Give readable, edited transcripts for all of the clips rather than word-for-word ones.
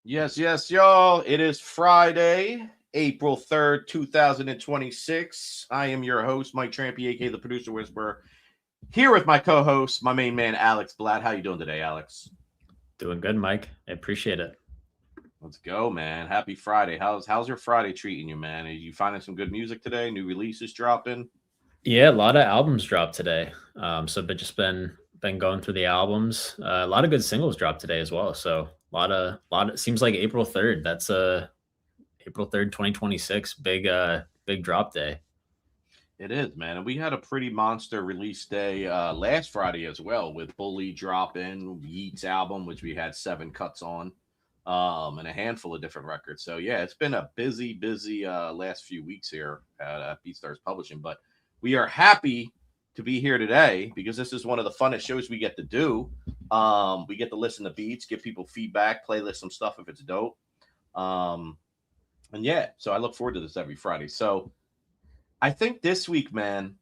Yes, yes, y'all. It is Friday, April 3rd, 2026. I am your host, Mike Trampy, aka the Producer Whisperer, here with my co-host, my main man, Alex Blatt. How you doing today, Alex? Doing good, Mike. I appreciate it. Let's go, man. Happy Friday. How's your Friday treating you, man? Are you finding some good music today? New releases dropping? Yeah, a lot of albums dropped today. But just been going through the albums. A lot of good singles dropped today as well. So a lot of seems like April 3rd. That's April 3rd, 2026. Big drop day. It is, man. And we had a pretty monster release day last Friday as well, with Bully dropping Yeat's album, which we had 7 cuts on, and a handful of different records. So yeah, it's been a busy last few weeks here at BeatStars Publishing. But we are happy to be here today because this is one of the funnest shows we get to do. We get to listen to beats, give people feedback, playlist some stuff if it's dope. Um, and yeah, so I look forward to this every Friday. So I think this week, man,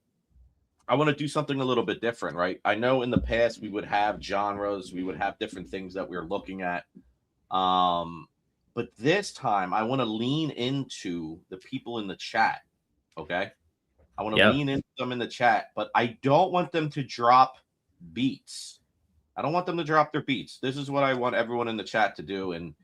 I want to do something a little bit different, right? I know in the past we would have genres, we would have different things that we are looking at. Um, but this time I want to lean into the people in the chat. Okay. I want to Yeah. lean into them in the chat, but I don't want them to drop beats. I don't want them to drop their beats. This is what I want everyone in the chat to do. And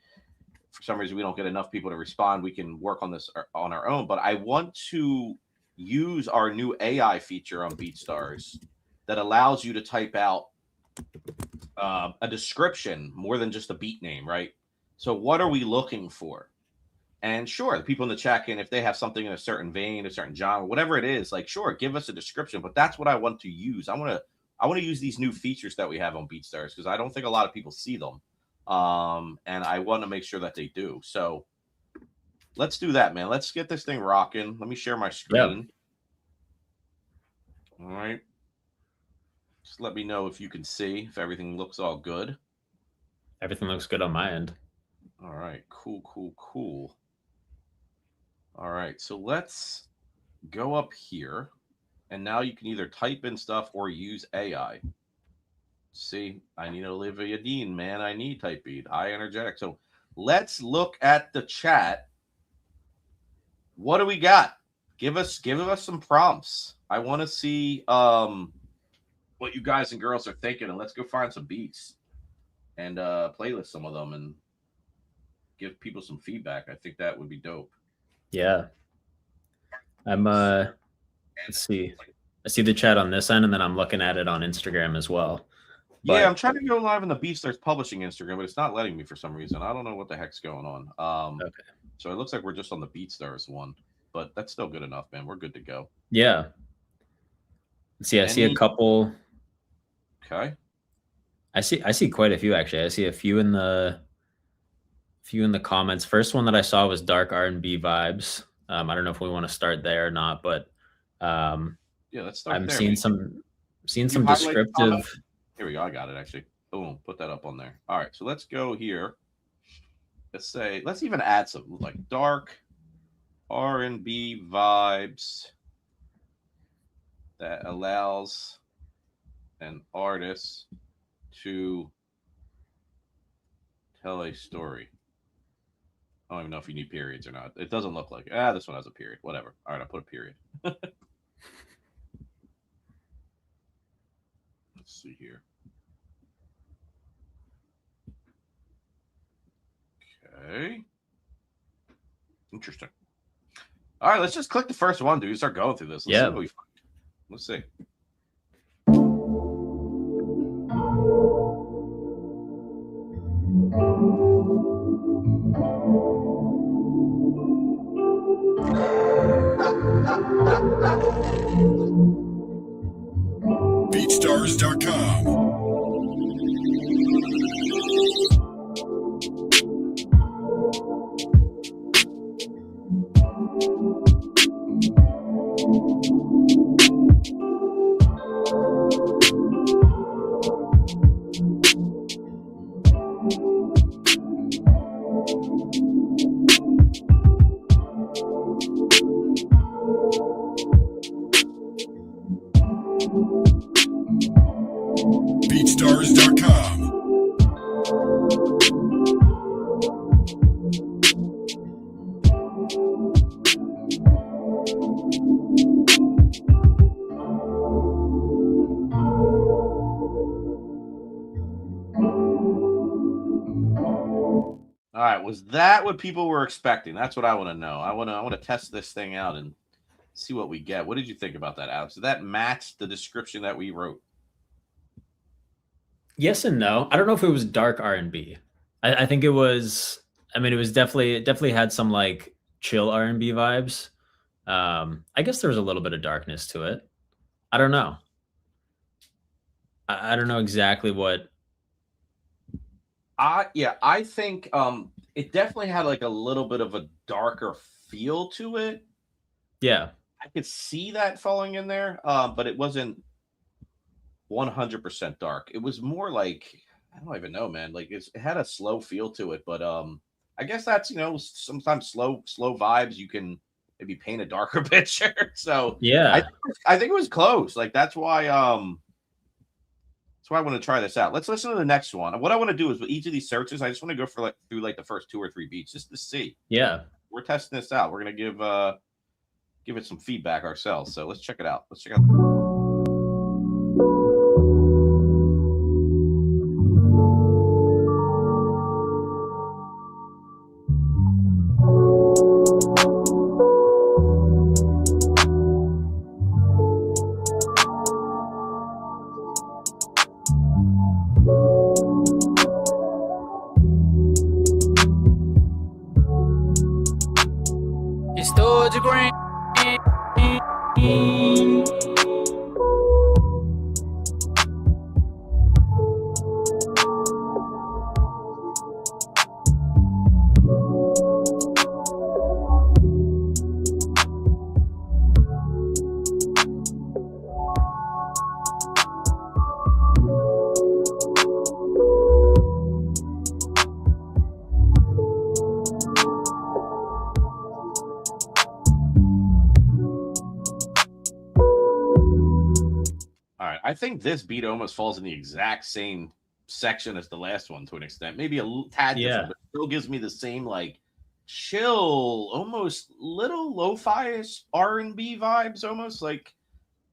for some reason we don't get enough people to respond. We can work on this on our own, but I want to use our new AI feature on BeatStars that allows you to type out a description more than just a beat name, right? So, what are we looking for? And sure, the people in the chat can, if they have something in a certain vein, a certain genre, whatever it is, like sure, give us a description. But that's what I want to use. I want to use these new features that we have on BeatStars because I don't think a lot of people see them, and I want to make sure that they do. So let's do that, man. Let's get this thing rocking. Let me share my Yeah. screen. All right. Just let me know if you can see, if everything looks all good. Everything looks good on my end. All right. Cool, cool, cool. All right. So let's go up here. And now you can either type in stuff or use AI. See, I need Olivia Dean, man. I need type beat. High energetic. So let's look at the chat. What do we got? Give us some prompts. I want to see what you guys and girls are thinking, and let's go find some beats and playlist some of them and give people some feedback. I think that would be dope. Yeah. I'm let's see. I see the chat on this end and then I'm looking at it on Instagram as well. Yeah, I'm trying to go live on the BeatStars Publishing Instagram, but it's not letting me for some reason. I don't know what the heck's going on. Okay. So it looks like we're just on the BeatStars one, but that's still good enough, man. We're good to go. Yeah. See, I see a couple. Okay. I see quite a few actually. I see a few in the comments. First one that I saw was dark R&B vibes. I don't know if we want to start there or not, but yeah, let's start. I'm seeing some descriptive. Here we go. I got it actually. Boom, put that up on there. All right, so let's go here. Let's even add some like dark R&B vibes that allows an artist to tell a story. I don't even know if you need periods or not. It doesn't look like it. This one has a period. Whatever. All right, I'll put a period. Let's see here. Okay. Interesting. All right, let's just click the first one, dude. Start going through this. Let's see what we find. Let's see. BeatStars.com. BeatStars.com. right, was that what people were expecting? That's what I want to know. I want to test this thing out and see what we get. What did you think about that, Alex? Did that match the description that we wrote? Yes and no. I don't know if it was dark R&B. I think it was. I mean, it definitely had some like chill R&B vibes. I guess there was a little bit of darkness to it. I don't know. I don't know exactly what. I think it definitely had like a little bit of a darker feel to it. Yeah, I could see that falling in there, but it wasn't 100% dark. It was more like I don't even know, man. Like it had a slow feel to it, but I guess that's sometimes slow vibes you can maybe paint a darker picture. So yeah, I think it was close. Like that's why I want to try this out. Let's listen to the next one. What I want to do is with each of these searches, I just want to go for through the first 2 or 3 beats just to see. yeah. We're testing this out. We're gonna give it some feedback ourselves. So let's check it out. Let's check out. It's the green. All right, I think this beat almost falls in the exact same section as the last one to an extent, maybe a tad different, Yeah. but still gives me the same like chill, almost little lo-fi-ish R&B vibes, almost like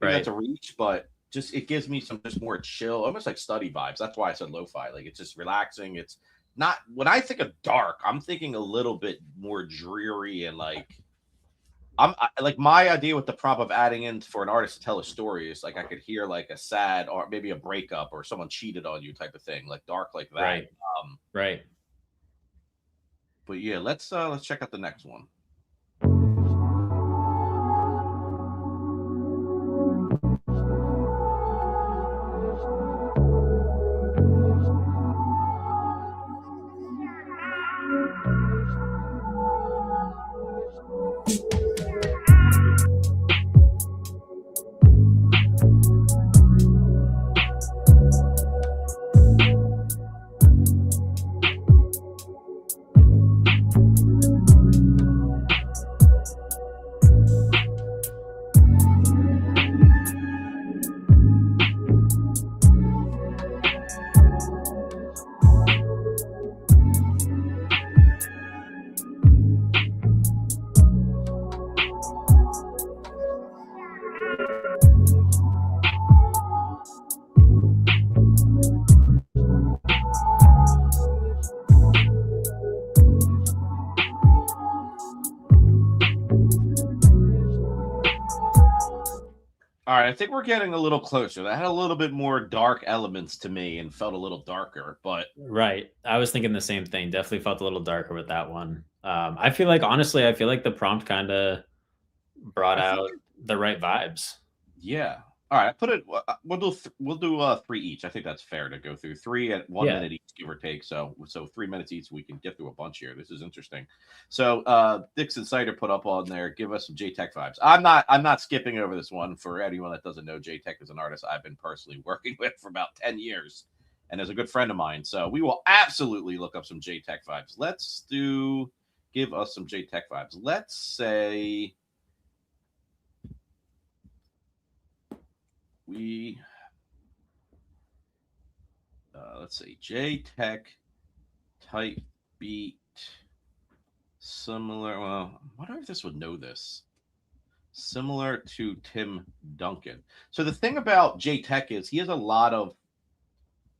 maybe Right. that's a reach, but just it gives me some just more chill, almost like study vibes. That's why I said lo-fi. Like it's just relaxing. It's not when I think of dark, I'm thinking a little bit more dreary and like like my idea with the prop of adding in for an artist to tell a story is like I could hear like a sad or maybe a breakup or someone cheated on you type of thing, like dark like that. Right. Right. But yeah, let's check out the next one. All right, I think we're getting a little closer. That had a little bit more dark elements to me and felt a little darker, but Right. I was thinking the same thing. Definitely felt a little darker with that one. I feel like honestly, I feel like the prompt kind of brought I think out the right vibes. yeah. All right, I put it. We'll do 3 each. I think that's fair to go through 3 at 1 Yeah. minute each, give or take. So 3 minutes each. We can get through a bunch here. This is interesting. So Dixon Cider put up on there. Give us some J Tech vibes. I'm not skipping over this one for anyone that doesn't know. J Tech is an artist I've been personally working with for about 10 years, and is a good friend of mine. So we will absolutely look up some J Tech vibes. Give us some J Tech vibes. Let's say. Let's see, J Tech type beat similar. Well, I wonder if this would know this. Similar to Tim Duncan. So the thing about J Tech is he has a lot of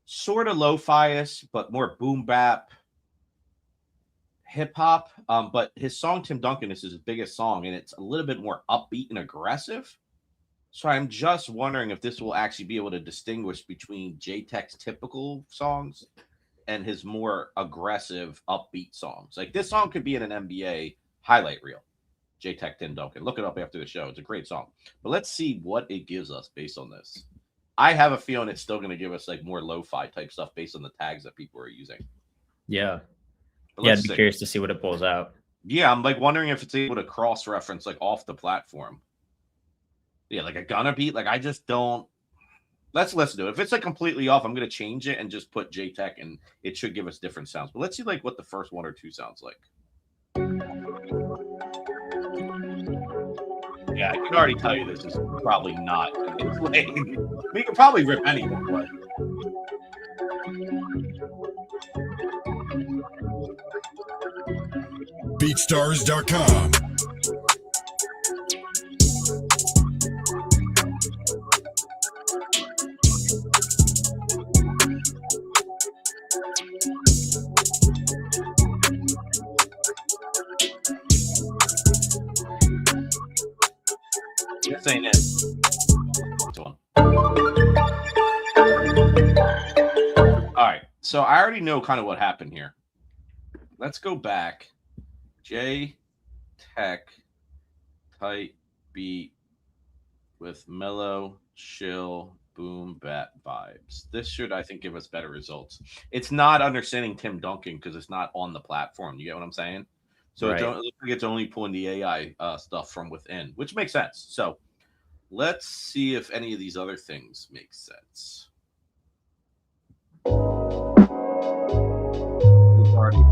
sort of lo-fi-ish, but more boom bap, hip hop, but his song Tim Duncan is his biggest song, and it's a little bit more upbeat and aggressive. So I'm just wondering if this will actually be able to distinguish between J-Tech's typical songs and his more aggressive, upbeat songs. Like this song could be in an NBA highlight reel. J-Tech Tim Duncan. Look it up after the show. It's a great song. But let's see what it gives us based on this. I have a feeling it's still going to give us like more lo-fi type stuff based on the tags that people are using. Yeah. Yeah, I'd be curious to see what it pulls out. Yeah, I'm like wondering if it's able to cross-reference like off the platform. Yeah, like a Gunna beat. Like I just don't. Let's listen to it. If it's like completely off, I'm going to change it and just put J-Tech, and it should give us different sounds. But let's see like what the first one or two sounds like. Yeah, I can already tell you this is probably not his lane. We could probably rip anyone, but BeatStars.com. this ain't it. All right, so I already know kind of what happened here. Let's go back. J-Tech tight beat with mellow, chill, boom, bap vibes. This should, I think, give us better results. It's not understanding Tim Duncan because it's not on the platform. You get what I'm saying? So right. It looks like it's only pulling the AI stuff from within, which makes sense. So let's see if any of these other things make sense. Already.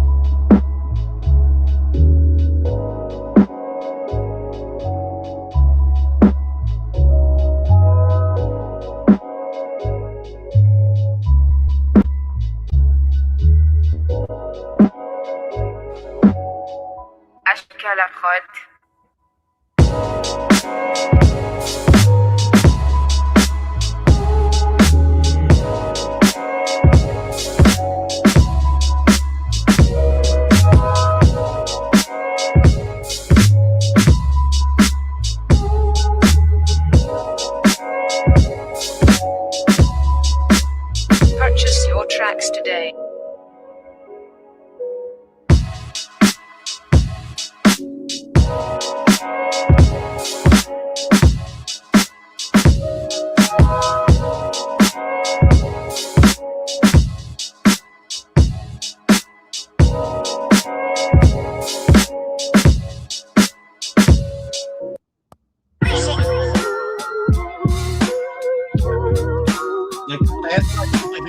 à la prod. Purchase your tracks today.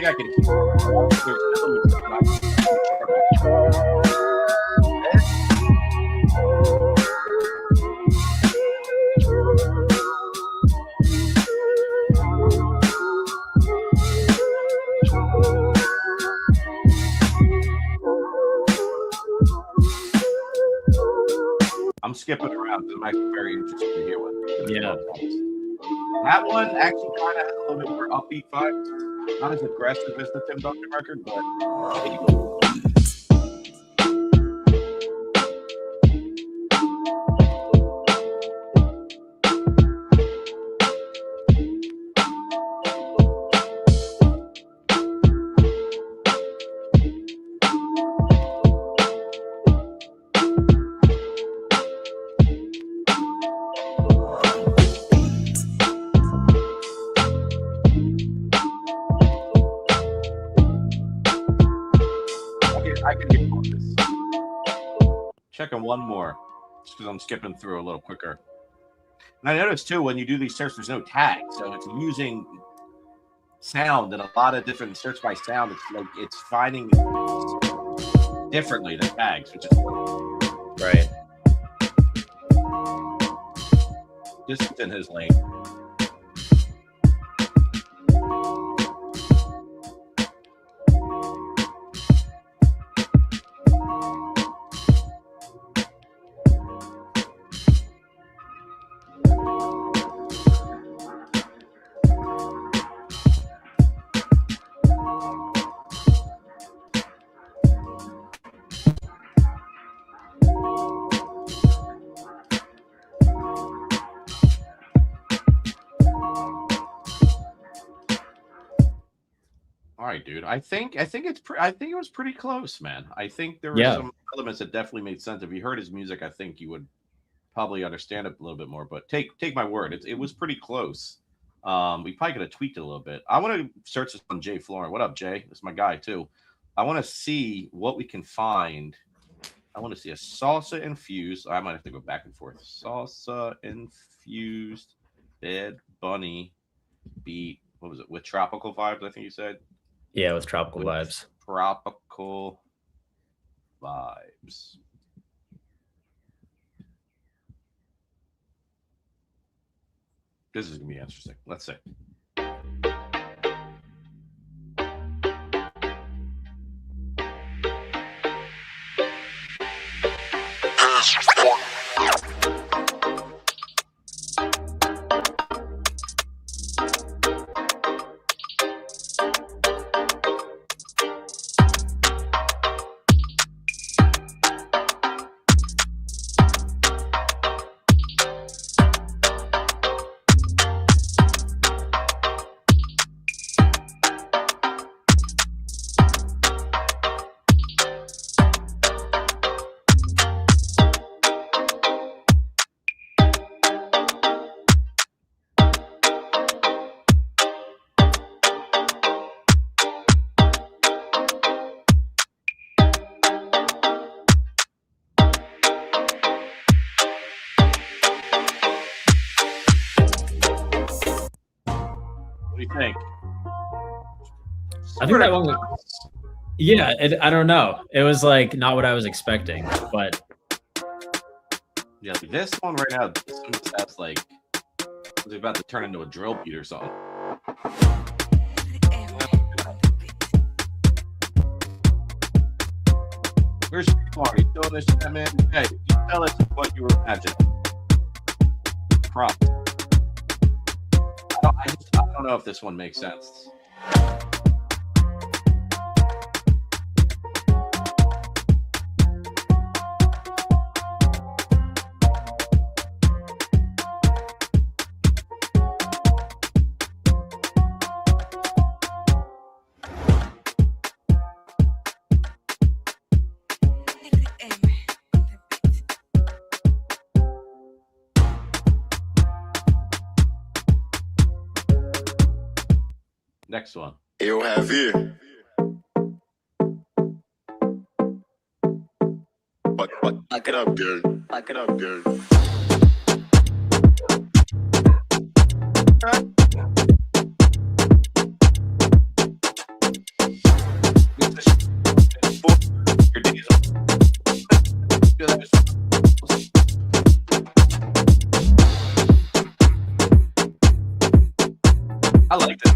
I can keep I'm skipping around. I'm actually very interested to hear what. Yeah. That one actually kind of has a little bit more upbeat vibes. Not as aggressive as the Tim Duncan record, but I can get on this. Checking one more, just because I'm skipping through a little quicker. And I noticed too, when you do these searches, there's no tag, so it's using sound and a lot of different search by sound. It's like it's finding differently than tags, which is right. This is in his lane. All right, dude. I think it was pretty close, man. I think there were some elements that definitely made sense. If you heard his music, I think you would probably understand it a little bit more. But take my word, it was pretty close. We probably could have tweaked it a little bit. I want to search this on Jay Florin. What up, Jay? This is my guy too. I want to see what we can find. I want to see a salsa infused. I might have to go back and forth. Salsa infused Bad Bunny beat. What was it? With tropical vibes, I think you said. Yeah, with tropical vibes. Tropical vibes. This is gonna be interesting. Let's see. What do you think? I think that one. Yeah, I don't know. It was like not what I was expecting, but yeah, this one right now, this one just has like it's about to turn into a drill beat or something. Where's Marty? You doing this shit, man? Hey, you tell us what you were imagining. Prompt. I don't know if this one makes sense. Next one. Eu have But back it up, dude. Back it up, dude. I liked it.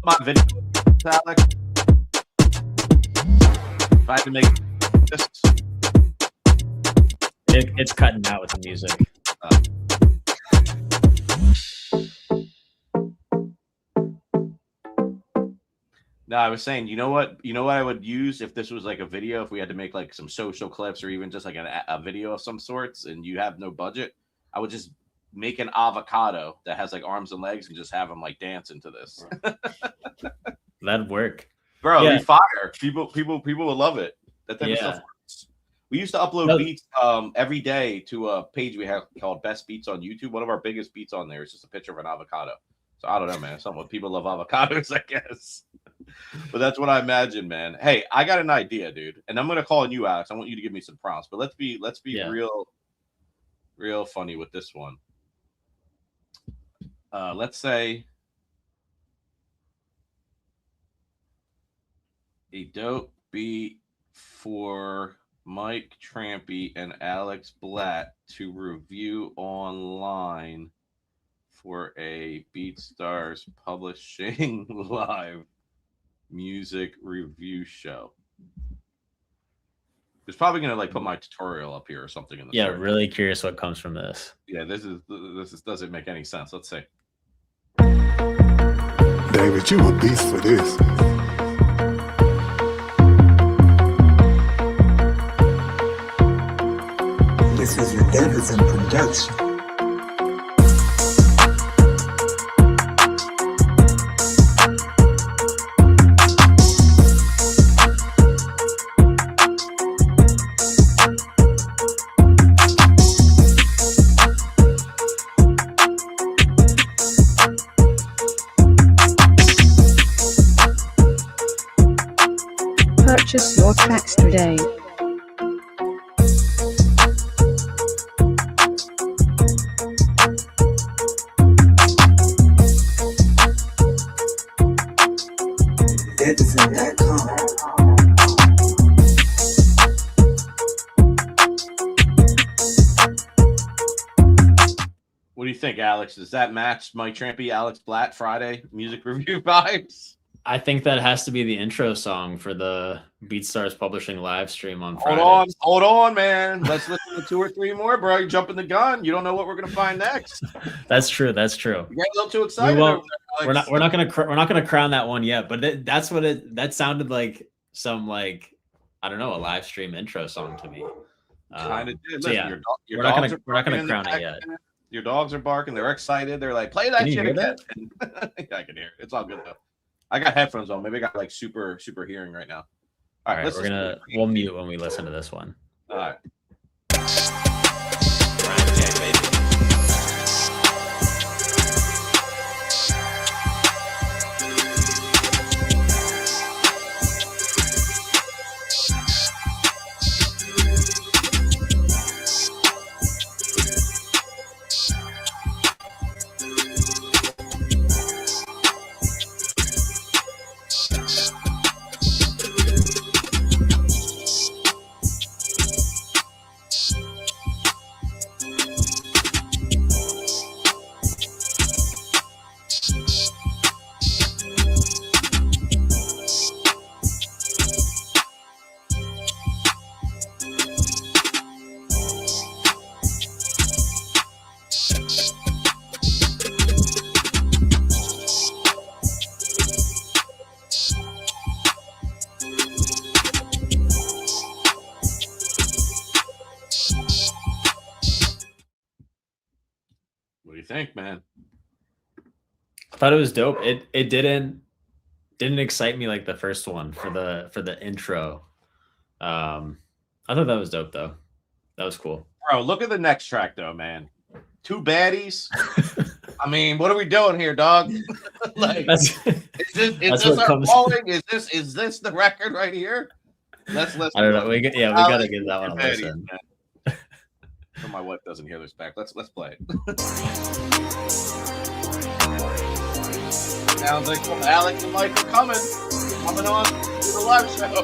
My video, Alex. If I had to make this, it's cutting out with the music. No, I was saying, you know what I would use if this was like a video, if we had to make like some social clips or even just like a video of some sorts and you have no budget, I would just make an avocado that has like arms and legs and just have them like dance into this. That'd work. Bro, yeah. It'd be fire. People would love it. That type of stuff works. We used to upload beats every day to a page we have called Best Beats on YouTube. One of our biggest beats on there is just a picture of an avocado. So I don't know, man. Something people love avocados, I guess. But that's what I imagine, man. Hey, I got an idea, dude. And I'm gonna call on you, Alex. I want you to give me some prompts. But let's be real funny with this one. Let's say a dope beat for Mike Trampy and Alex Blatt to review online for a BeatStars Publishing Live music review show. It's probably gonna like put my tutorial up here or something in the search. Really curious what comes from this. Yeah, this doesn't make any sense. Let's see. They David, you a beast for this. This is your Davidson production. Purchase your tracks today. Davidson.com. What do you think, Alex? Does that match Mike Trampy, Alex Blatt Friday music review vibes? I think that has to be the intro song for the BeatStars Publishing live stream on Friday. Hold on, man. Let's listen to 2 or 3 more, bro. You're jumping the gun. You don't know what we're gonna find next. That's true. You got a little too excited. We're not gonna crown that one yet. But that's what that sounded like. Some like, I don't know, a live stream intro song to me. Kind of did. So Listen, yeah, your we're not dogs gonna are barking crown in it the yet. back. Your dogs are barking. They're excited. They're like, play that Can you shit hear again. that? Yeah, I can hear it. It's all good though. I got headphones on. Maybe I got like super hearing right now. All right, we'll mute when we listen to this one. All right. What do you think, man? I thought it was dope. It didn't excite me like the first one for the intro. I thought that was dope though. That was cool. Bro, look at the next track though, man. 2 baddies. I mean, what are we doing here, dog? Like, is this our calling? Is this the record right here? Let's I don't know. We gotta give that one a listen. So my wife doesn't hear this back. Let's play it. Sounds like Alex and Mike are coming on to the live show.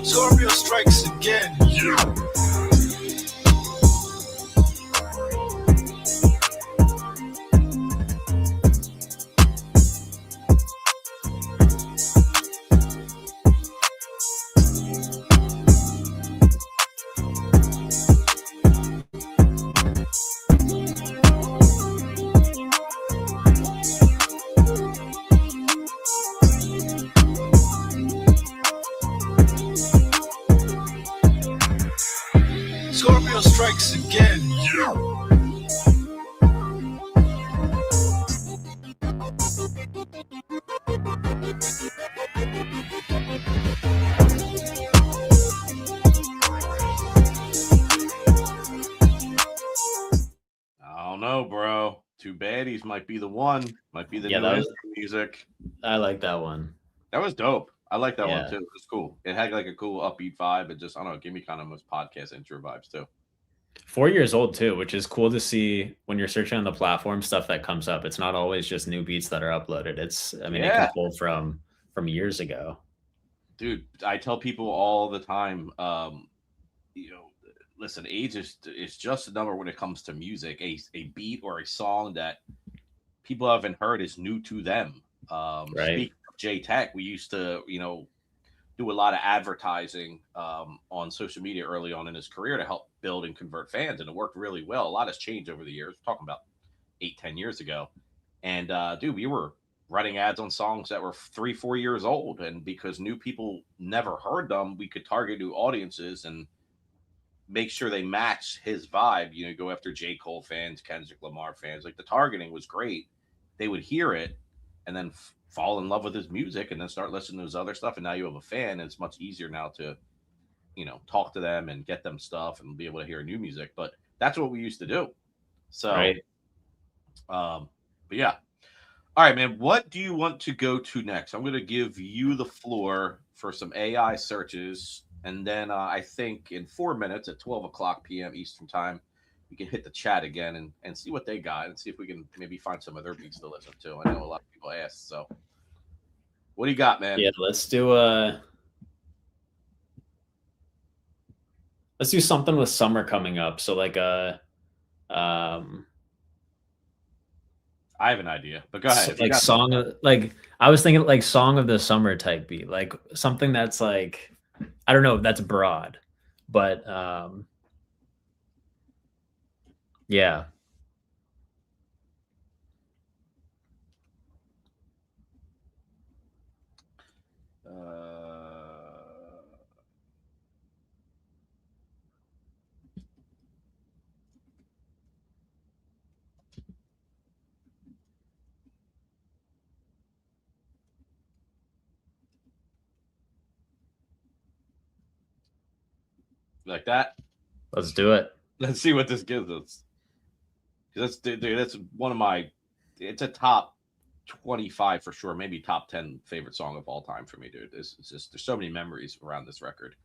Scorpio strikes again. Yeah. Scorpio strikes again. Yeah. I don't know, bro. 2 baddies might be the one. Might be the new intro music. I like that one. That was dope. I like that one too. It was cool. It had like a cool upbeat vibe. It just, I don't know, it gave me kind of most podcast intro vibes too. 4 years old too, which is cool to see when you're searching on the platform stuff that comes up. It's not always just new beats that are uploaded. It's, I mean, it can pull from years ago. Dude, I tell people all the time, you know, listen, age is just a number when it comes to music. A beat or a song that people haven't heard is new to them. Right. Speaking of J Tech, we used to, you know, do a lot of advertising on social media early on in his career to help build and convert fans, and it worked really well. A lot has changed over the years. We're talking about 8, 10 years ago, and dude, we were running ads on songs that were 3, 4 years old, and because new people never heard them, we could target new audiences and make sure they match his vibe. You know, go after J. Cole fans, Kendrick Lamar fans. Like the targeting was great. They would hear it and then fall in love with his music and then start listening to his other stuff. And now you have a fan. And it's much easier now to, talk to them and get them stuff and be able to hear new music. But that's what we used to do. So, Right. But yeah. All right, man. What do you want to go to next? I'm going to give you the floor for some AI searches. And then I think in 4 minutes at 12 o'clock p.m. Eastern time, we can hit the chat again and see what they got and see if we can maybe find some of their beats to listen to. I know a lot of people asked. So what do you got, man? Yeah, let's do something with summer coming up. So like I have an idea, but go ahead. like I was thinking like song of the summer type beat, like something that's like, I don't know, that's broad, but yeah. Like that? Let's do it. Let's see what this gives us. That's one of my. It's a top 25 for sure, maybe top 10 favorite song of all time for me, dude. It's just there's so many memories around this record.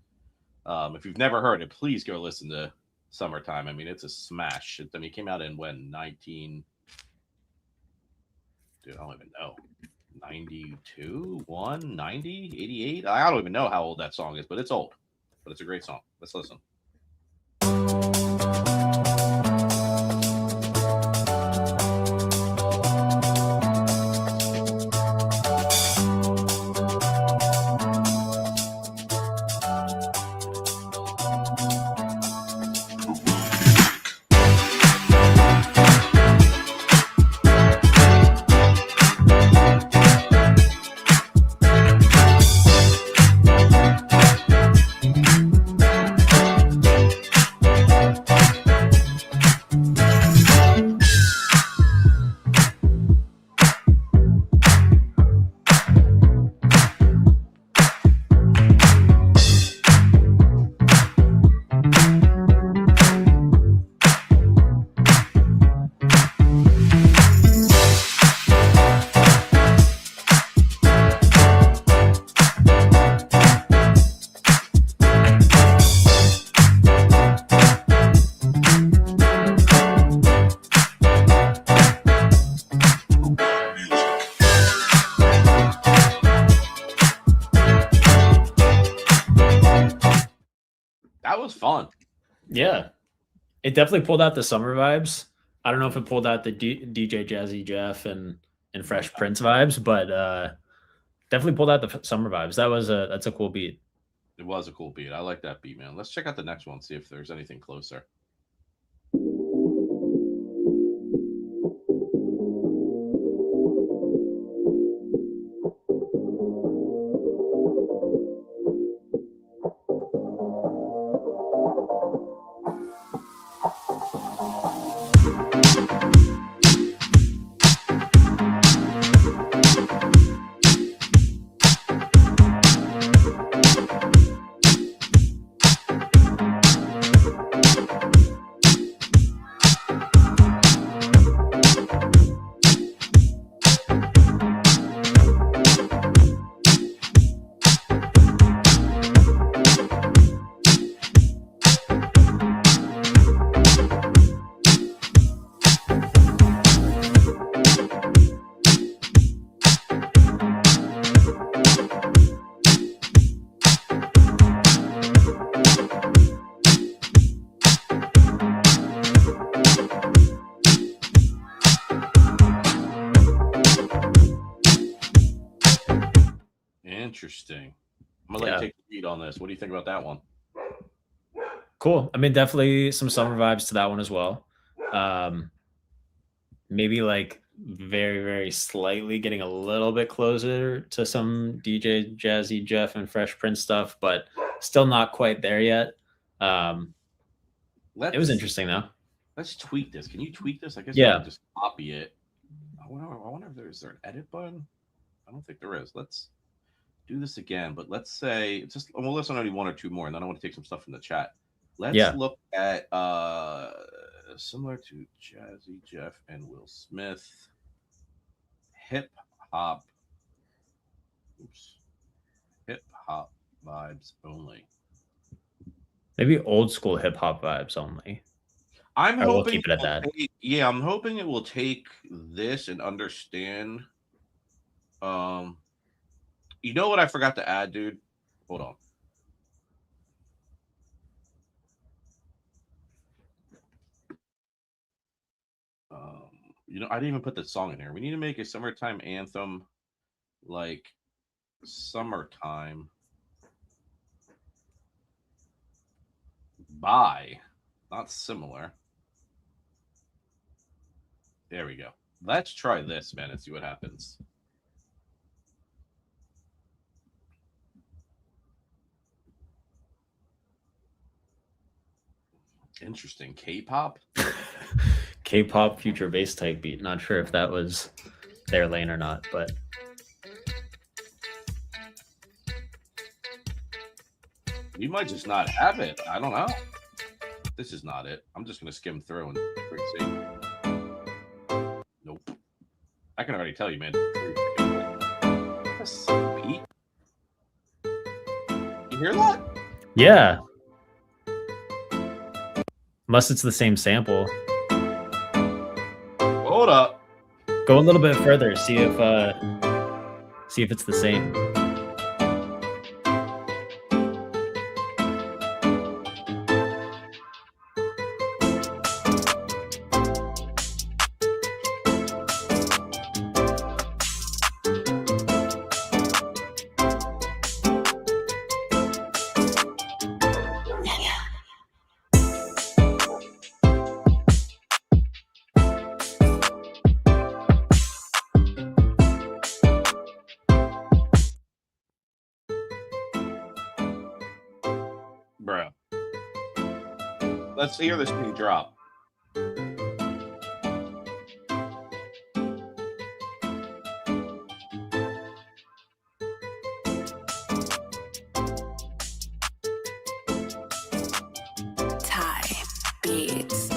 If you've never heard it, please go listen to Summertime. I mean, it's a smash. It came out in when 19. Dude, I don't even know. 92, 1, 90, 88. I don't even know how old that song is, but it's old. But it's a great song. Let's listen. That was fun. Yeah, it definitely pulled out the summer vibes. I don't know if it pulled out the DJ Jazzy Jeff and Fresh Prince vibes, but definitely pulled out the summer vibes. That's a cool beat. It was a cool beat. I like that beat, man. Let's check out the next one, see if there's anything closer. Interesting. I'm gonna let you take the lead on this. What do you think about that one? Cool. I mean, definitely some summer vibes to that one as well. Maybe like very, very slightly getting a little bit closer to some DJ Jazzy Jeff and Fresh Prince stuff, but still not quite there yet. It was interesting though. Let's tweak this. Can you tweak this? I guess Yeah. I can just copy it. I wonder if there's an edit button. I don't think there is. Let's do this again, but let's say just we'll listen only one or two more, and then I want to take some stuff from the chat. Let's look at similar to Jazzy Jeff and Will Smith, hip hop vibes only. Maybe old school hip hop vibes only. I'm hoping we'll keep it at that. I'm hoping it will take this and understand. You know what I forgot to add, dude? Hold on. I didn't even put the song in here. We need to make a summertime anthem, like summertime by, not similar. There we go. Let's try this, man, and see what happens. Interesting. K-pop? K-pop future bass type beat. Not sure if that was their lane or not, but we might just not have it. I don't know. This is not it. I'm just gonna skim through and see. Nope. I can already tell you, man. That's beat. You hear that? yeah. Unless it's the same sample. Hold up. Go a little bit further. See if it's the same. Bro. Let's hear this thing drop. Thai beats.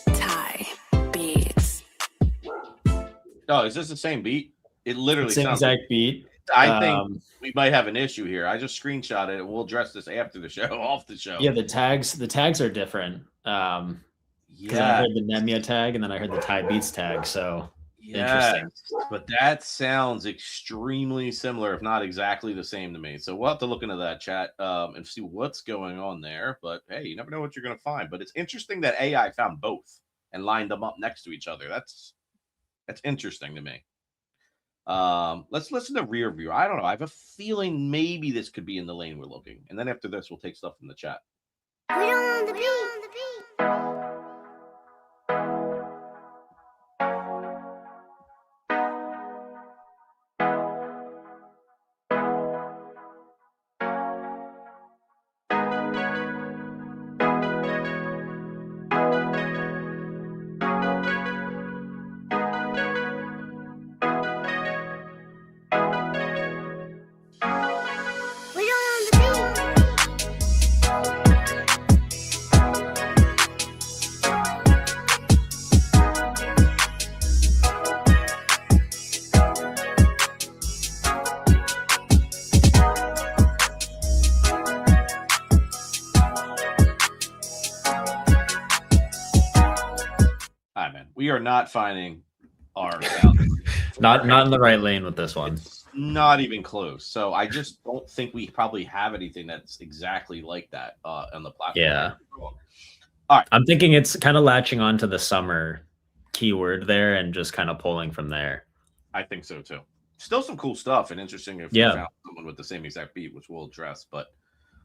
Thai beats. Oh, is this the same beat? It literally Same sounds exact beat. I think we might have an issue here. I just screenshot it. We'll address this after the show, off the show. Yeah, the tags are different. Because I heard the Nemia tag and then I heard the Thai Beats tag. So interesting. But that sounds extremely similar, if not exactly the same to me. So we'll have to look into that, chat, and see what's going on there. But hey, you never know what you're going to find. But it's interesting that AI found both and lined them up next to each other. That's interesting to me. Let's listen to Rear View. I don't know. I have a feeling maybe this could be in the lane we're looking. And then after this, we'll take stuff from the chat. We don't want the beat. Hi, man. We are not finding our sound. Not in the right lane with this one. It's not even close. So I just don't think we probably have anything that's exactly like that on the platform. Yeah. All right. I'm thinking it's kind of latching on to the summer keyword there and just kind of pulling from there. I think so too. Still some cool stuff and interesting if Yeah. we found someone with the same exact beat, which we'll address, but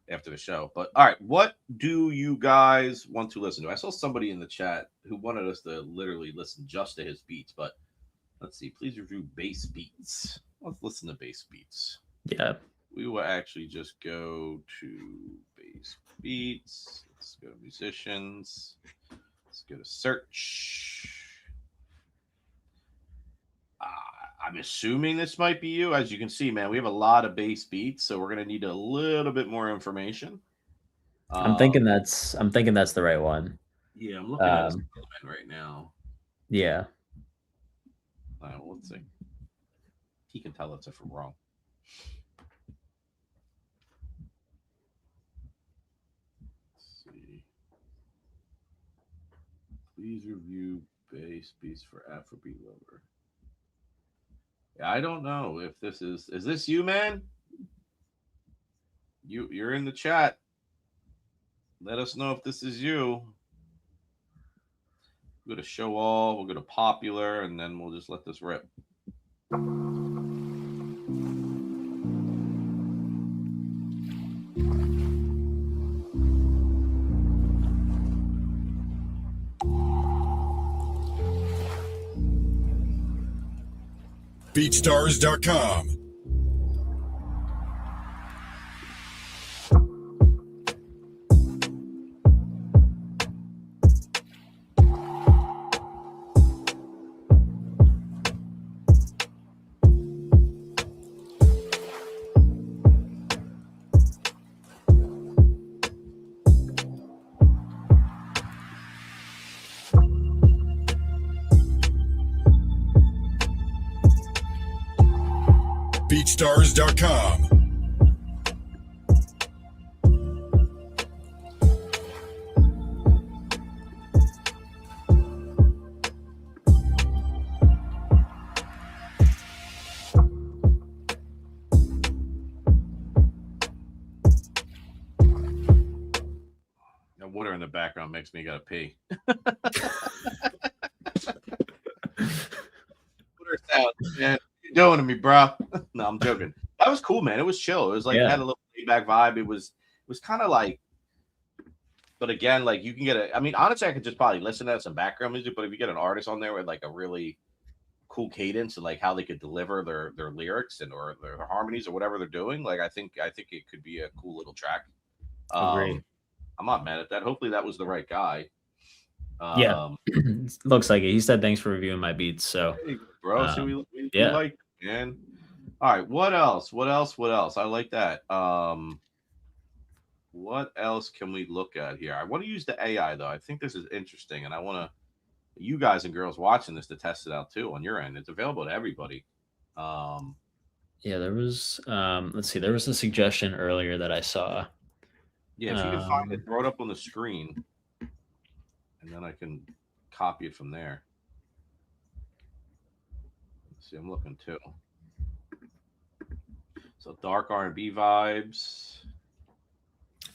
after the show. But all right, what do you guys want to listen to? I saw somebody in the chat who wanted us to literally listen just to his beats, but let's see. Please review bass beats. Let's listen to bass beats. Yeah. We will actually just go to bass beats. Let's go to musicians. Let's go to search. I'm assuming this might be you. As you can see, man, we have a lot of bass beats, so we're gonna need a little bit more information. I'm thinking that's the right one. Yeah, I'm looking at his comment right now. Yeah. All right, well, let's see. He can tell us if we're wrong. Let's see. Please review bass beats for Afrobeat Lover. Yeah, I don't know if this is this you, man? You're in the chat. Let us know if this is you. We'll go to show all, we'll go to popular, and then we'll just let this rip. BeatStars.com. BeatStars.com. The water in the background makes me gotta pee. Water sound, man. What you doing to me, bro? No, I'm joking. That was cool, man. It was chill. It was like it Yeah. had a little laid back vibe. It was kind of like, but again, like you can get a. I mean, honestly, I could just probably listen to some background music. But if you get an artist on there with like a really cool cadence and like how they could deliver their lyrics and or their harmonies or whatever they're doing, like I think it could be a cool little track. Agree. I'm not mad at that. Hopefully, that was the right guy. Yeah. Looks like it. He said thanks for reviewing my beats. So Hey, bro, see, we yeah. like it, man. All right, what else? What else? What else? I like that. What else can we look at here? I want to use the AI though. I think this is interesting, and I want to you guys and girls watching this to test it out too on your end. It's available to everybody. Yeah, there was let's see, there was a suggestion earlier that I saw. Yeah, if you can find it, throw it up on the screen, and then I can copy it from there. Let's see, I'm looking too. So dark R&B vibes.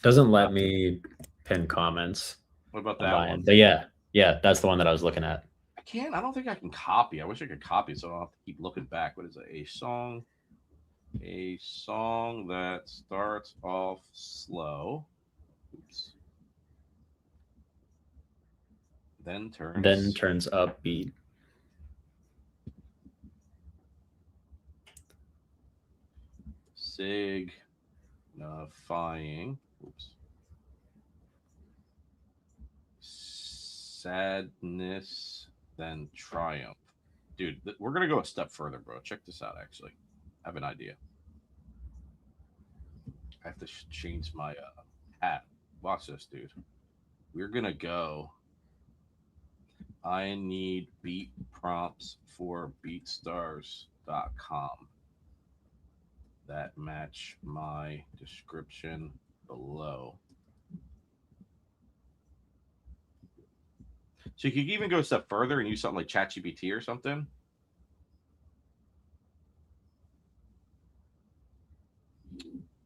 Doesn't let me pin comments. What about that one? But yeah, that's the one that I was looking at. I can't. I don't think I can copy. I wish I could copy, so I don't have to keep looking back. What is it? A song that starts off slow. Oops. Then turns upbeat. Signifying. Oops. Sadness, then triumph. Dude, we're going to go a step further, bro. Check this out, actually. I have an idea. I have to change my hat. Watch this, dude. We're going to go. I need beat prompts for BeatStars.com that match my description below. So you could even go a step further and use something like ChatGPT or something.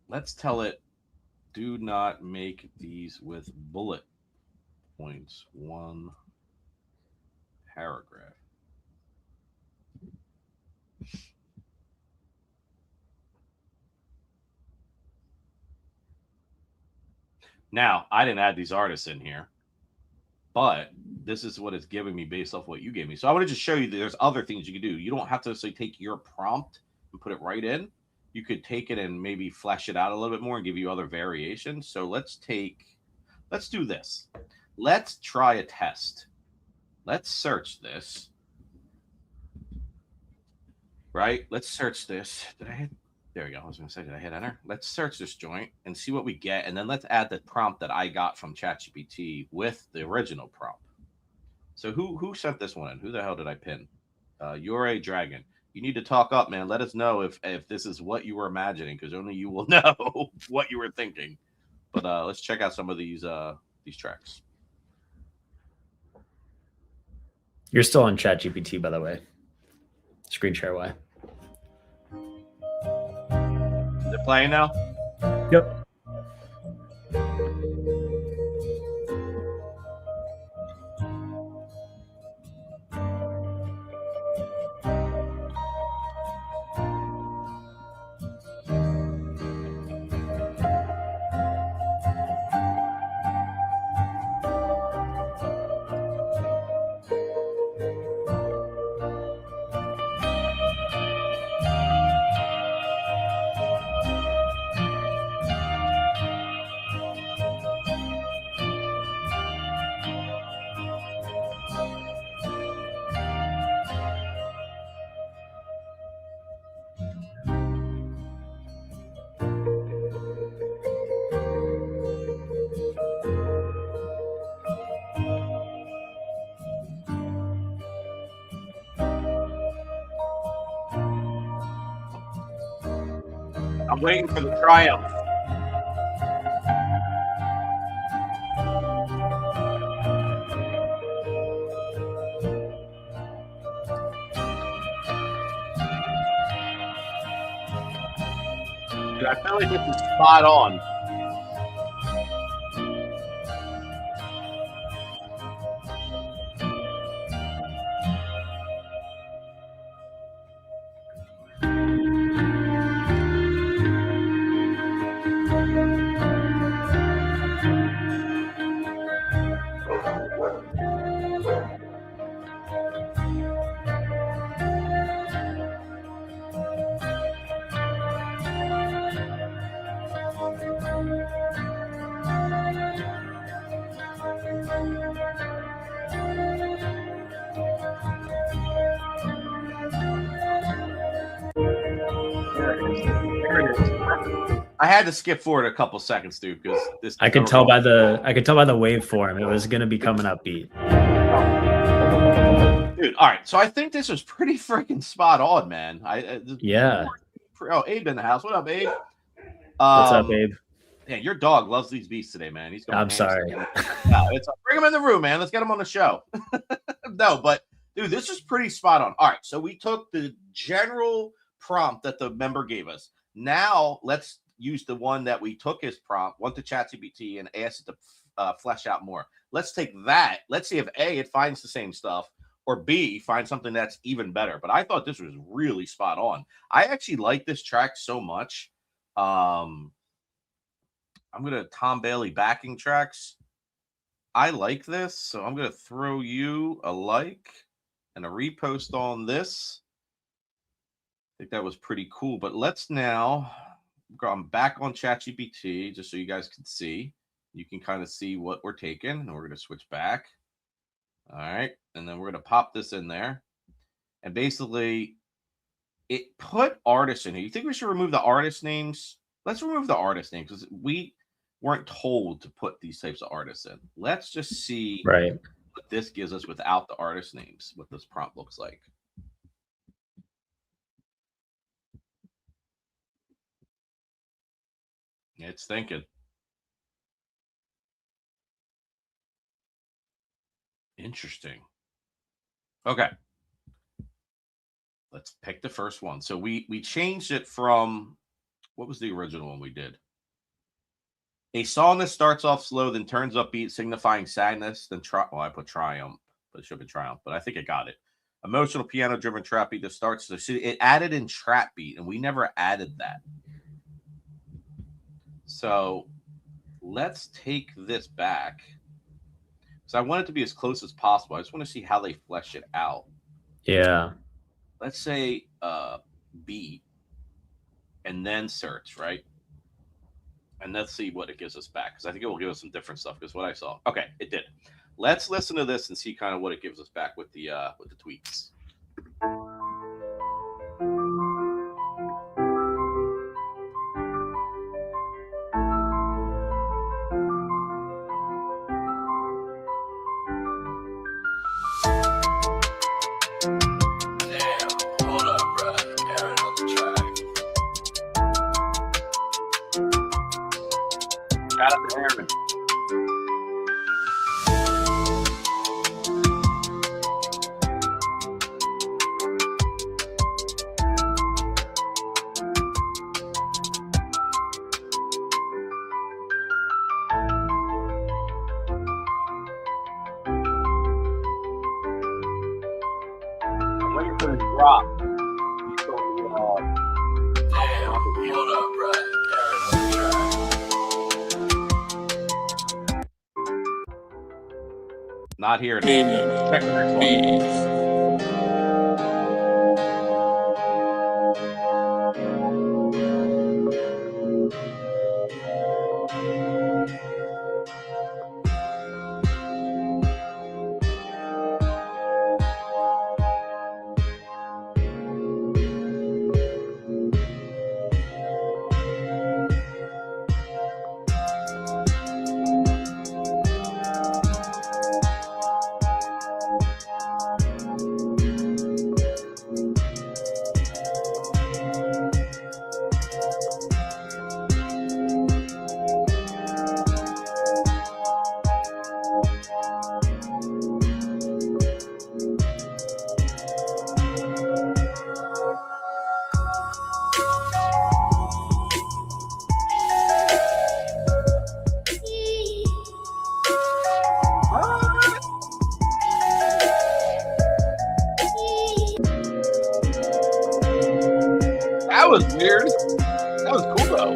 Let's tell it, do not make these with bullet points. 1 paragraph. Now, I didn't add these artists in here, but this is what it's giving me based off what you gave me. So I want to just show you that there's other things you can do. You don't have to say take your prompt and put it right in. You could take it and maybe flesh it out a little bit more and give you other variations. So let's do this. Let's try a test. Let's search this. Right? Let's search this. Did I hit? There we go. I was going to say, did I hit enter? Let's search this joint and see what we get. And then let's add the prompt that I got from ChatGPT with the original prompt. So who sent this one in? Who the hell did I pin? You're a dragon. You need to talk up, man. Let us know if this is what you were imagining, because only you will know what you were thinking. But let's check out some of these tracks. You're still on ChatGPT, by the way. Screen share why. Is it playing now? Yep. I'm waiting for the triumph. Dude, I feel like this is spot on. I had to skip forward a couple seconds, dude, because this. I could tell by the waveform it was going to be coming upbeat. Dude, all right. So I think this was pretty freaking spot on, man. Yeah. Oh, Abe in the house. What up, Abe? What's up, Abe? Yeah, your dog loves these beats today, man. He's going. I'm sorry. No, bring him in the room, man. Let's get him on the show. No, but dude, this is pretty spot on. All right, so we took the general prompt that the member gave us. Now let's use the one that we took as prompt, went to ChatGPT and asked it to flesh out more. Let's take that. Let's see if A, it finds the same stuff, or B, find something that's even better. But I thought this was really spot on. I actually like this track so much. I'm going to Tom Bailey backing tracks. I like this, so I'm going to throw you a like and a repost on this. I think that was pretty cool. But let's now, I'm back on ChatGPT just so you guys can see. You can kind of see what we're taking, and we're going to switch back. All right, and then we're going to pop this in there. And basically, it put artists in here. You think we should remove the artist names? Let's remove the artist names because we weren't told to put these types of artists in. Let's just see what this gives us without the artist names, what this prompt looks like. It's thinking. Interesting. Okay. Let's pick the first one. So we changed it from, what was the original one we did? A song that starts off slow, then turns upbeat, signifying sadness, then I put triumph. but it should have been Triumph. But I think I got it. Emotional piano-driven trap beat that starts to see it added in trap beat, and we never added that. So let's take this back. So I want it to be as close as possible. I just want to see how they flesh it out. Yeah. Let's say beat and then search, right? And let's see what it gives us back, because I think it will give us some different stuff. Because what I saw, okay, it did. Let's listen to this and see kind of what it gives us back with the tweaks. Shout out to Aaron. I'm waiting for the drop. Hold up, bro. Not here. Check the next one. That was weird. That was cool though.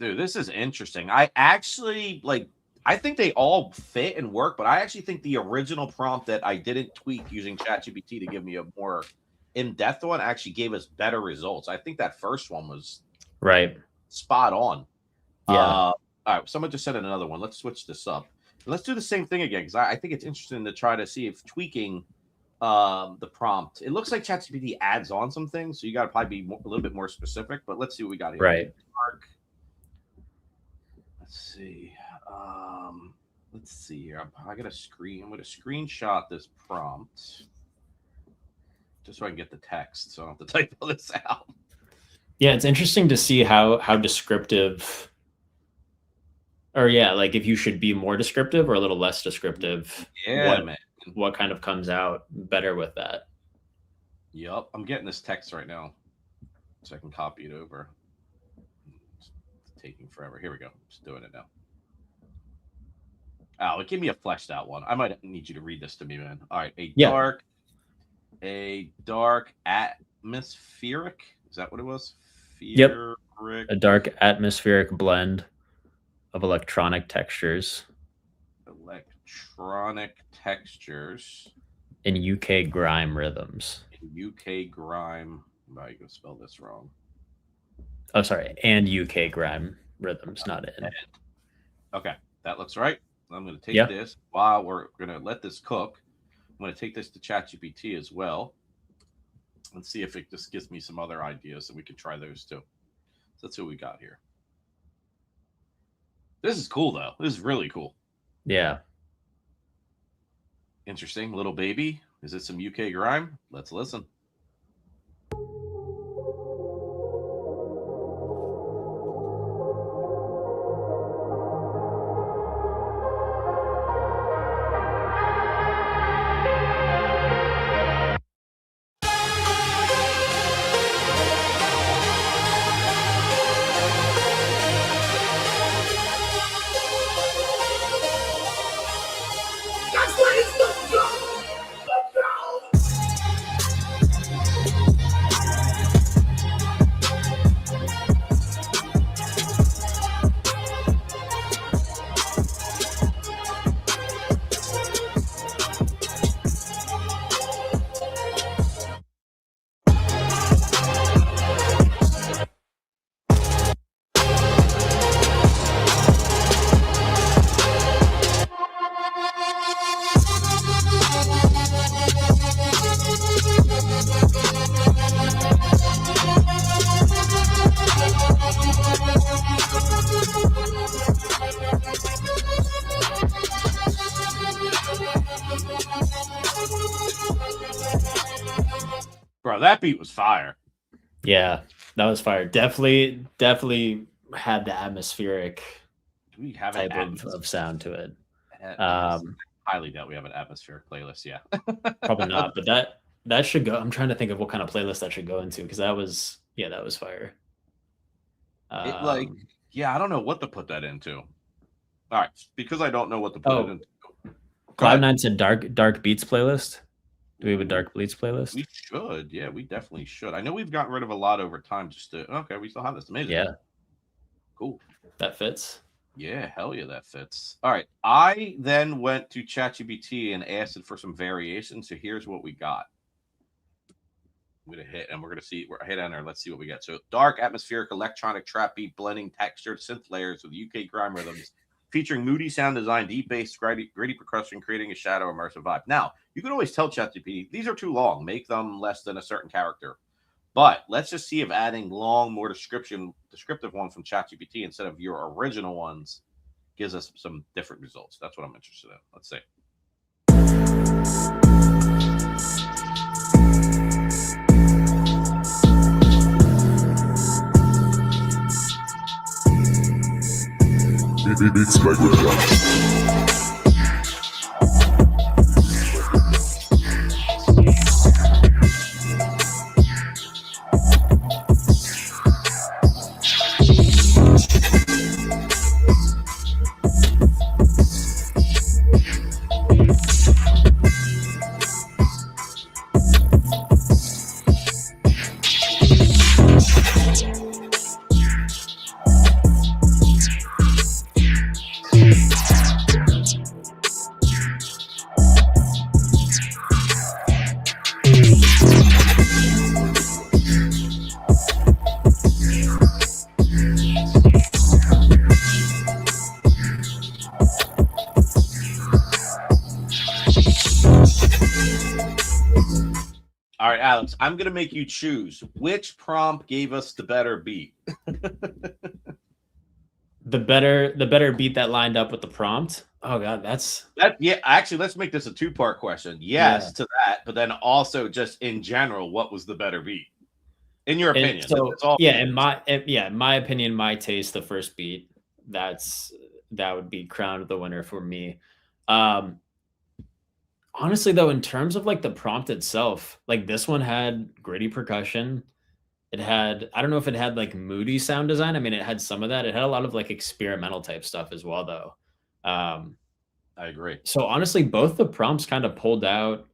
Dude, this is interesting. I actually I think they all fit and work, but I actually think the original prompt that I didn't tweak using ChatGPT to give me a more in-depth one actually gave us better results. I think that first one was Right. spot on. Yeah. All right, someone just sent in another one. Let's switch this up. Let's do the same thing again, because I think it's interesting to try to see if tweaking the prompt. It looks like ChatGPT adds on some things, so you got to probably be a little bit more specific. But let's see what we got here. Right. Dark. Let's see. Let's see here. I got a screen. I'm going to screenshot this prompt just so I can get the text, so I don't have to type all this out. Yeah, it's interesting to see how descriptive, or like if you should be more descriptive or a little less descriptive. Yeah, man. What kind of comes out better with that? Yep, I'm getting this text right now, so I can copy it over. It's taking forever. Here we go. Just doing it now. Oh, give me a fleshed out one. I might need you to read this to me, man. All right, a dark atmospheric. Is that what it was? Yep. A dark atmospheric blend of electronic textures. Electronic textures. In UK grime rhythms. In UK grime. Wow, you're going to spell this wrong. Oh, sorry. And UK grime rhythms, not in. Okay, that looks right. I'm going to take this while we're going to let this cook. I'm going to take this to ChatGPT as well and see if it just gives me some other ideas that we can try those too. So that's what we got here. This is cool, though. This is really cool. Yeah. Interesting. Little baby. Is it some UK grime? Let's listen. Bro, that beat was fire. Yeah, that was fire. Definitely had the atmospheric Do we have type an of sound to it. Highly doubt we have an atmospheric playlist. Yeah, Probably not, but that should go. I'm trying to think of what kind of playlist that should go into because that was fire. I don't know what to put that into. All right, because I don't know what to put it into. Cloud9 said dark beats playlist. Do we have a dark beats playlist? We should. Yeah, we definitely should. I know we've gotten rid of a lot over time. Okay, we still have this. Amazing. Yeah, cool. That fits. Yeah, hell yeah, that fits. All right. I then went to ChatGPT and asked it for some variations. So here's what we got. I'm going to hit, and we're going to see. We're hit enter. Let's see what we get. So dark, atmospheric, electronic, trap beat, blending textured synth layers with UK grime rhythms, featuring moody sound design, deep bass, gritty percussion, creating a shadow immersive vibe. Now, you can always tell ChatGPT, these are too long. Make them less than a certain character. But let's just see if adding long, more descriptive ones from ChatGPT instead of your original ones gives us some different results. That's what I'm interested in. Let's see. Beats by Greg. All right, Alex, I'm going to make you choose. Which prompt gave us the better beat? The better beat that lined up with the prompt. Oh god, yeah. Actually, let's make this a two-part question. Yes, to that, but then also just in general, what was the better beat in your opinion? In my opinion, my taste, the first beat, that would be crowned the winner for me. Honestly, though, in terms of like the prompt itself, like this one had gritty percussion. It had, I don't know if it had like moody sound design. I mean, it had some of that. It had a lot of like experimental type stuff as well, though. I agree. So honestly, both the prompts kind of pulled out,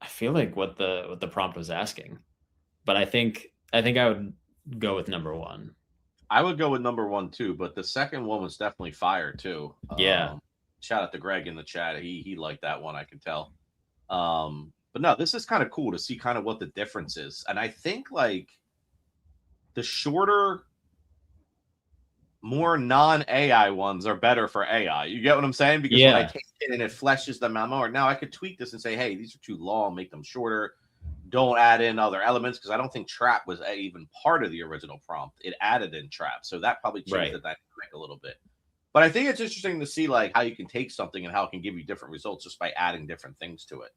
I feel like what the prompt was asking. But I think I would go with number one. I would go with number one too, but the second one was definitely fire too. Yeah. Shout out to Greg in the chat. He liked that one, I can tell. But no, this is kind of cool to see kind of what the difference is. And I think like the shorter, more non-AI ones are better for AI. You get what I'm saying? Because when I take it and it fleshes them out more. Now I could tweak this and say, hey, these are too long, make them shorter. Don't add in other elements, because I don't think trap was even part of the original prompt. It added in trap. So that probably changed the dynamic a little bit. But I think it's interesting to see like how you can take something and how it can give you different results just by adding different things to it.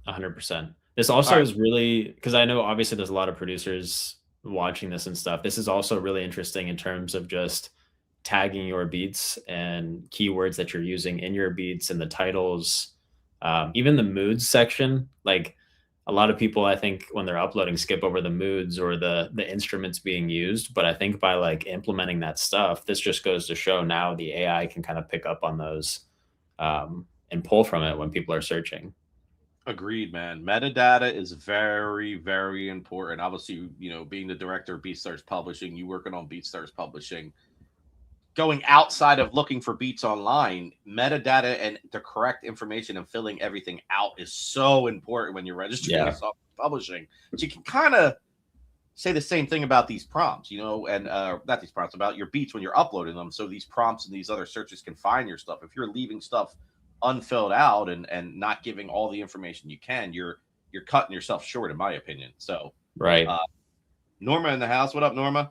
100%. This also is really, because I know obviously there's a lot of producers watching this and stuff. This is also really interesting in terms of just tagging your beats and keywords that you're using in your beats and the titles, even the moods section. Like a lot of people, I think when they're uploading, skip over the moods or the instruments being used. But I think by like implementing that stuff, this just goes to show now the AI can kind of pick up on those and pull from it when people are searching. Agreed, man. Metadata is very, very important. Obviously, you know, being the director of BeatStars Publishing, you working on BeatStars Publishing, going outside of looking for beats online, metadata and the correct information and filling everything out is so important when you're registering yourself for publishing. But you can kind of say the same thing about these prompts, you know, and not these prompts, about your beats when you're uploading them. So these prompts and these other searches can find your stuff. If you're leaving stuff unfilled out and not giving all the information you can, you're cutting yourself short, in my opinion. So Norma in the house. What up, Norma?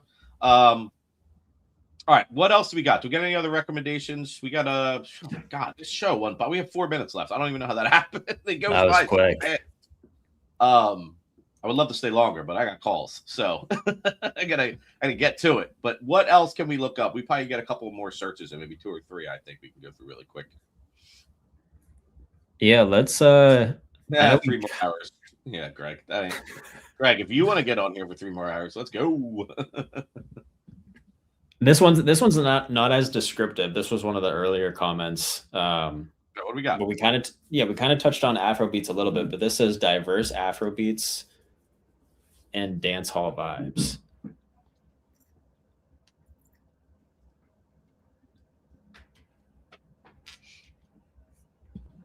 All right, what else do we got? Do we get any other recommendations? We got this show one, but we have 4 minutes left. I don't even know how that happened. It goes that was by quick. I would love to stay longer, but I got calls, so I gotta get to it. But what else can we look up? We probably get a couple more searches and maybe 2 or 3. I think we can go through really quick. Yeah, let's. Yeah, 3 more hours. Yeah, Greg. Greg, if you want to get on here for 3 more hours, let's go. This one's not as descriptive. This was one of the earlier comments. What do we got? But we kind of touched on Afrobeats a little bit, but this says diverse Afrobeats and dance hall vibes.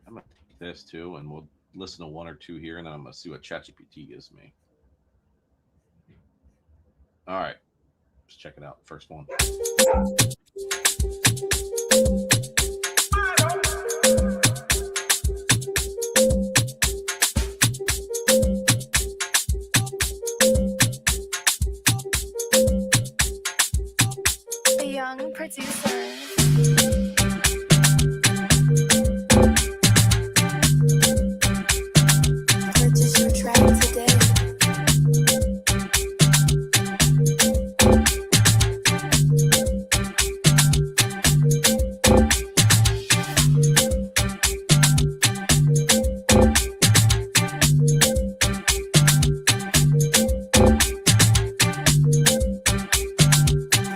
I'm gonna take this too, and we'll listen to 1 or 2 here, and then I'm gonna see what ChatGPT gives me. All right, let's check it out. First one. A young producer. Purchase your track today.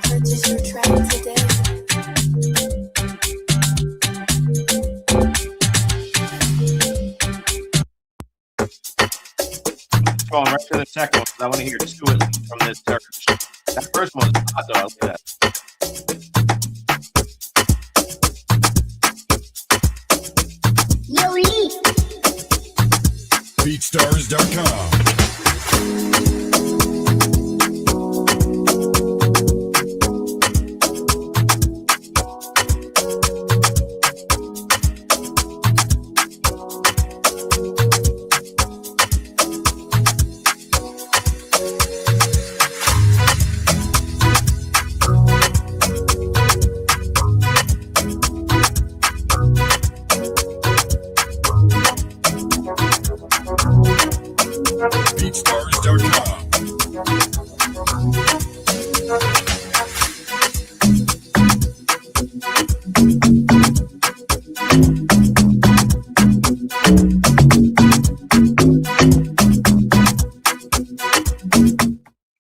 Purchase your track today. Going right to the second one, 'cause I want to hear 2 at least from this search. That first one is hot, though. I like that. BeatStars.com. BeatStars.com.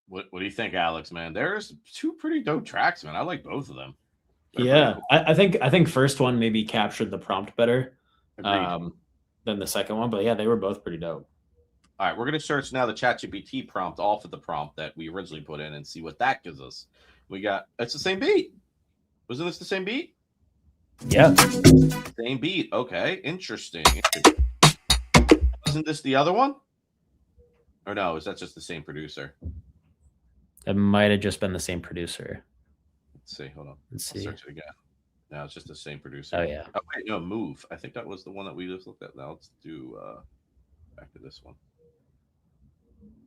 What do you think, Alex? Man, there's 2 pretty dope tracks, man. I like both of them. They're Yeah, pretty cool. I think first one maybe captured the prompt better Agreed. than the second one, but yeah, they were both pretty dope. All right, we're gonna search now the ChatGPT prompt off of the prompt that we originally put in and see what that gives us. We got it's the same beat. Wasn't this the same beat? Yeah, Same beat. Okay, interesting. Wasn't this the other one? Or no, is that just the same producer? it might have just been the same producer. Let's see. Hold on. Let's I'll see. search it again. No, it's just the same producer. Oh yeah, Oh wait, no, Move. I think that was the one that we just looked at. Now let's do back to this one.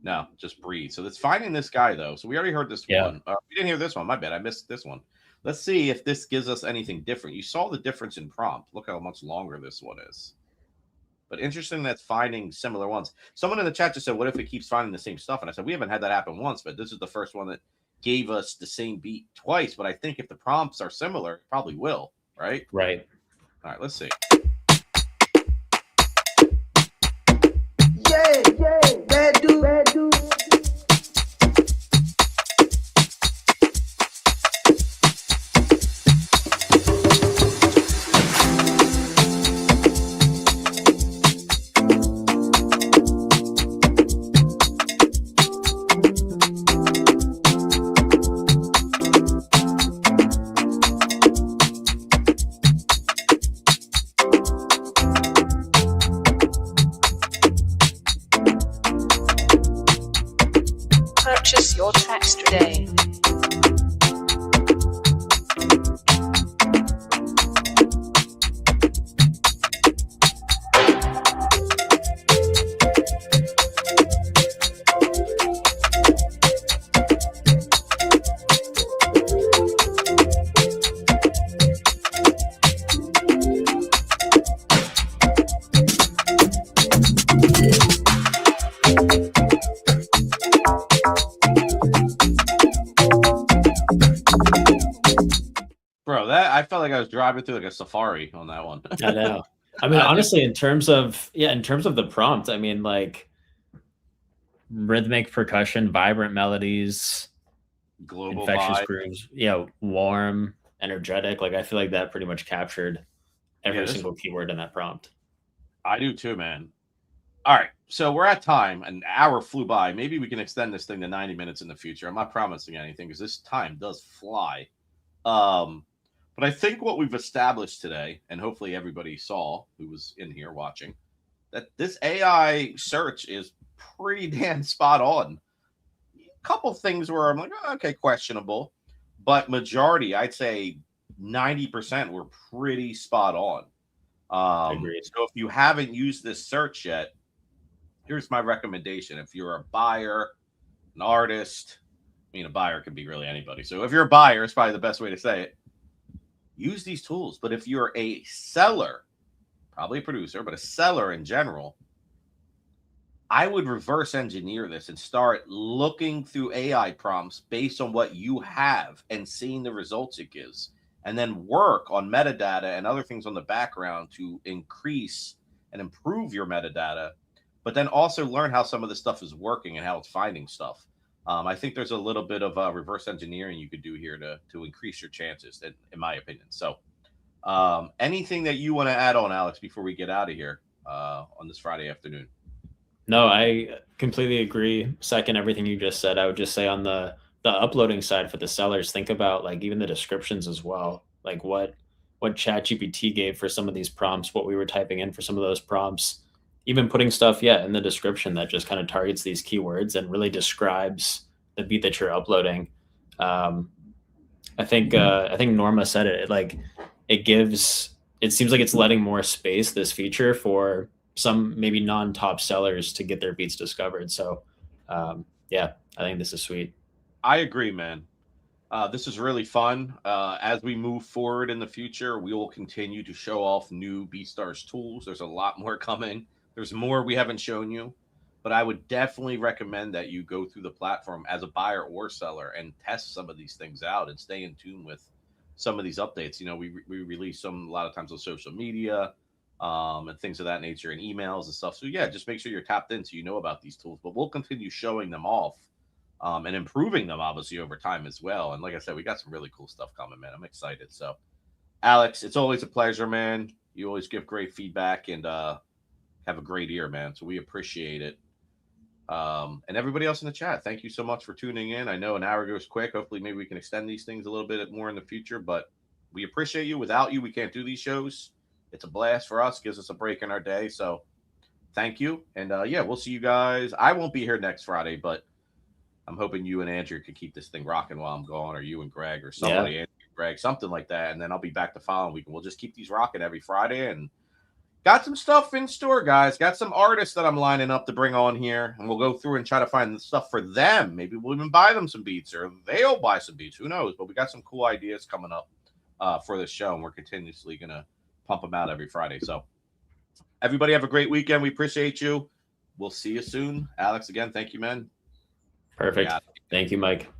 No, just Breathe. So it's finding this guy though. So we already heard this Yeah. one. We didn't hear this one. My bad. I missed this one. Let's see if this gives us anything different. You saw the difference in prompt. Look how much longer this one is. But interesting that's finding similar ones. Someone in the chat just said, what if it keeps finding the same stuff? And I said, we haven't had that happen once, but this is the first one that gave us the same beat twice. But I think if the prompts are similar, it probably will, right? right. All right, let's see. Bad dude. Bro, that I felt like I was driving through like a safari on that one. I know. I mean, I think honestly, in terms of the prompt, I mean, like rhythmic percussion, vibrant melodies, global infectious vibe. grooves, warm, energetic. Like I feel like that pretty much captured Yeah, every single keyword in that prompt. I do too, man. All right, so we're at time. An hour flew by. Maybe we can extend this thing to 90 minutes in the future. I'm not promising anything because this time does fly. But I think what we've established today, and hopefully everybody saw who was in here watching, that this AI search is pretty damn spot on. A couple things where I'm like, oh, okay, questionable, but majority, I'd say 90% were pretty spot on. Agreed. So if you haven't used this search yet, here's my recommendation. If you're a buyer, an artist, I mean, a buyer could be really anybody. So if you're a buyer, it's probably the best way to say it. Use these tools. But if you're a seller, probably a producer, but a seller in general, I would reverse engineer this and start looking through AI prompts based on what you have and seeing the results it gives, and then work on metadata and other things on the background to increase and improve your metadata, but then also learn how some of this stuff is working and how it's finding stuff. I think there's a little bit of reverse engineering you could do here to increase your chances, in my opinion. So, anything that you want to add on, Alex, before we get out of here on this Friday afternoon? No, I completely agree. Second, everything you just said. I would just say on the uploading side for the sellers, think about like even the descriptions as well. Like what ChatGPT gave for some of these prompts, what we were typing in for some of those prompts, even putting stuff, in the description that just kind of targets these keywords and really describes the beat that you're uploading. I think Norma said it. Like it seems like it's letting more space, this feature, for some maybe non-top sellers to get their beats discovered. So I think this is sweet. I agree, man. This is really fun. As we move forward in the future, we will continue to show off new BeatStars tools. There's a lot more coming. There's more we haven't shown you, but I would definitely recommend that you go through the platform as a buyer or seller and test some of these things out and stay in tune with some of these updates. You know, we release them a lot of times on social media and things of that nature, and emails and stuff. So yeah, just make sure you're tapped in so you know about these tools. But we'll continue showing them off and improving them obviously over time as well. And like I said, we got some really cool stuff coming, man. I'm excited. So, Alex, it's always a pleasure, man. You always give great feedback and have a great ear, man. So we appreciate it. And everybody else in the chat, thank you so much for tuning in. I know an hour goes quick. Hopefully, maybe we can extend these things a little bit more in the future, but we appreciate you. Without you, we can't do these shows. It's a blast for us, gives us a break in our day. So thank you. And we'll see you guys. I won't be here next Friday, but I'm hoping you and Andrew could keep this thing rocking while I'm gone, or you and Greg, or somebody, Andrew, Greg, something like that. And then I'll be back the following week, and we'll just keep these rocking every Friday. And got some stuff in store, guys. Got some artists that I'm lining up to bring on here, and we'll go through and try to find the stuff for them. Maybe we'll even buy them some beats, or they'll buy some beats. Who knows? But we got some cool ideas coming up for this show, and we're continuously going to pump them out every Friday. So everybody have a great weekend. We appreciate you. We'll see you soon. Alex, again, thank you, man. Perfect. Thank you, Mike.